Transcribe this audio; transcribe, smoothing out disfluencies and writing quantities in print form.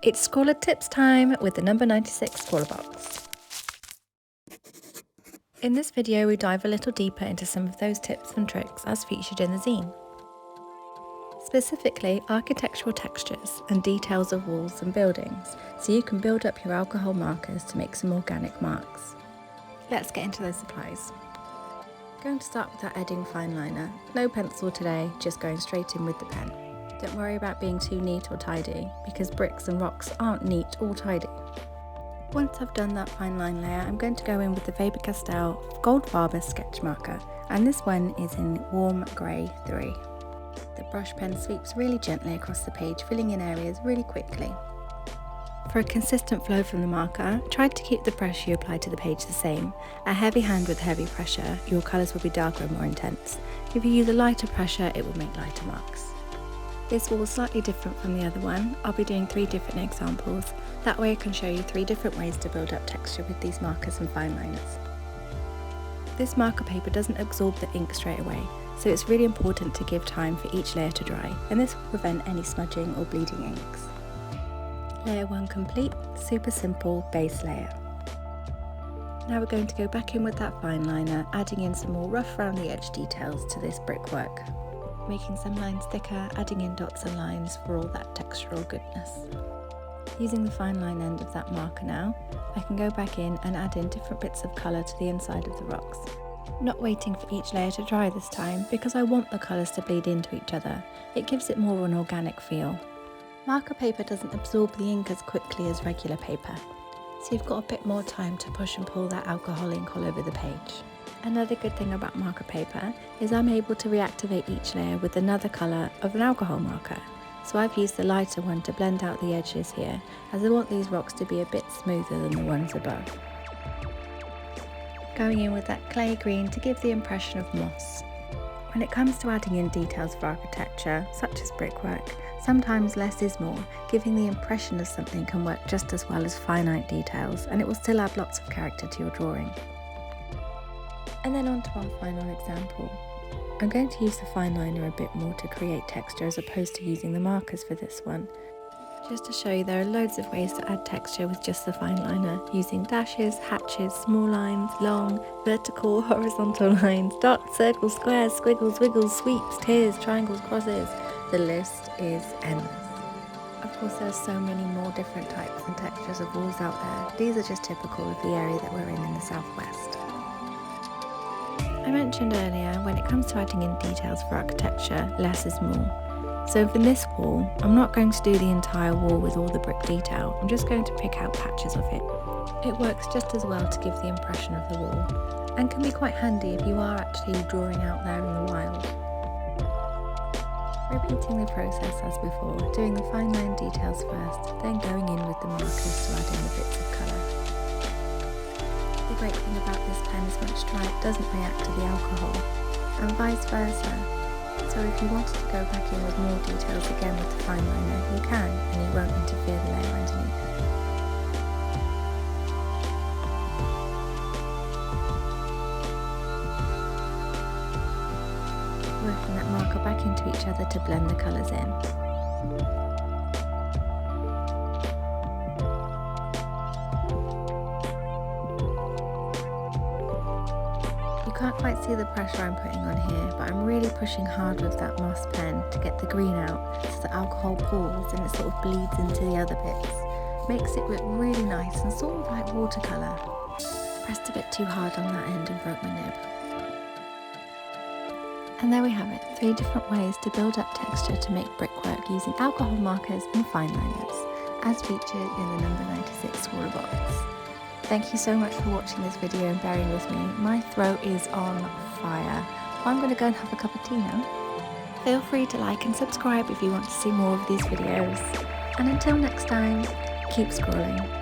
It's Scrawler Tips time with the number 96 Scrawlrbox. In this video we dive a little deeper into some of those tips and tricks as featured in the zine. Specifically architectural textures and details of walls and buildings, so you can build up your alcohol markers to make some organic marks. Let's get into those supplies. Going to start with that Edding fine liner. No pencil today, just going straight in with the pen. Don't worry about being too neat or tidy, because bricks and rocks aren't neat or tidy. Once I've done that fine line layer, I'm going to go in with the Faber-Castell Goldfaber sketch marker, and this one is in warm grey 3. The brush pen sweeps really gently across the page, filling in areas really quickly. For a consistent flow from the marker, try to keep the pressure you apply to the page the same. A heavy hand with heavy pressure, your colours will be darker and more intense. If you use a lighter pressure, it will make lighter marks. This wall is slightly different from the other one. I'll be doing 3 different examples. That way I can show you 3 different ways to build up texture with these markers and fine liners. This marker paper doesn't absorb the ink straight away, so it's really important to give time for each layer to dry, and this will prevent any smudging or bleeding inks. Layer 1 complete, super simple base layer. Now we're going to go back in with that fine liner, adding in some more rough around the edge details to this brickwork. Making some lines thicker, adding in dots and lines for all that textural goodness. Using the fine line end of that marker now, I can go back in and add in different bits of colour to the inside of the rocks. Not waiting for each layer to dry this time, because I want the colours to bleed into each other. It gives it more of an organic feel. Marker paper doesn't absorb the ink as quickly as regular paper, so you've got a bit more time to push and pull that alcohol ink all over the page. Another good thing about marker paper is I'm able to reactivate each layer with another colour of an alcohol marker. So I've used the lighter one to blend out the edges here, as I want these rocks to be a bit smoother than the ones above. Going in with that clay green to give the impression of moss. When it comes to adding in details for architecture, such as brickwork, sometimes less is more. Giving the impression of something can work just as well as finite details, and it will still add lots of character to your drawing. And then on to our final example. I'm going to use the fine liner a bit more to create texture as opposed to using the markers for this one. Just to show you, there are loads of ways to add texture with just the fine liner, using dashes, hatches, small lines, long, vertical, horizontal lines, dots, circles, squares, squiggles, wiggles, sweeps, tears, triangles, crosses. The list is endless. Of course, there are so many more different types and textures of walls out there. These are just typical of the area that we're in the southwest. I mentioned earlier, when it comes to adding in details for architecture, less is more. So for this wall, I'm not going to do the entire wall with all the brick detail, I'm just going to pick out patches of it. It works just as well to give the impression of the wall, and can be quite handy if you are actually drawing out there in the wild. Repeating the process as before, doing the fine line details first, then going in with the markers to add in the bits of colour. The great thing about this pen is when it's dry it doesn't react to the alcohol, and vice versa. So if you wanted to go back in with more details again with the fine liner, you can, and you won't interfere the layer underneath it. Working that marker back into each other to blend the colours in. You can't quite see the pressure I'm putting on here, but I'm really pushing hard with that moss pen to get the green out, so the alcohol pools and it sort of bleeds into the other bits. Makes it look really nice and sort of like watercolour. Pressed a bit too hard on that end and broke my nib. And there we have it, 3 different ways to build up texture to make brickwork using alcohol markers and fine liners, as featured in the number 96 Scrawlrbox. Thank you so much for watching this video and bearing with me. My throat is on fire. I'm going to go and have a cup of tea now. Feel free to like and subscribe if you want to see more of these videos. And until next time, keep scrolling.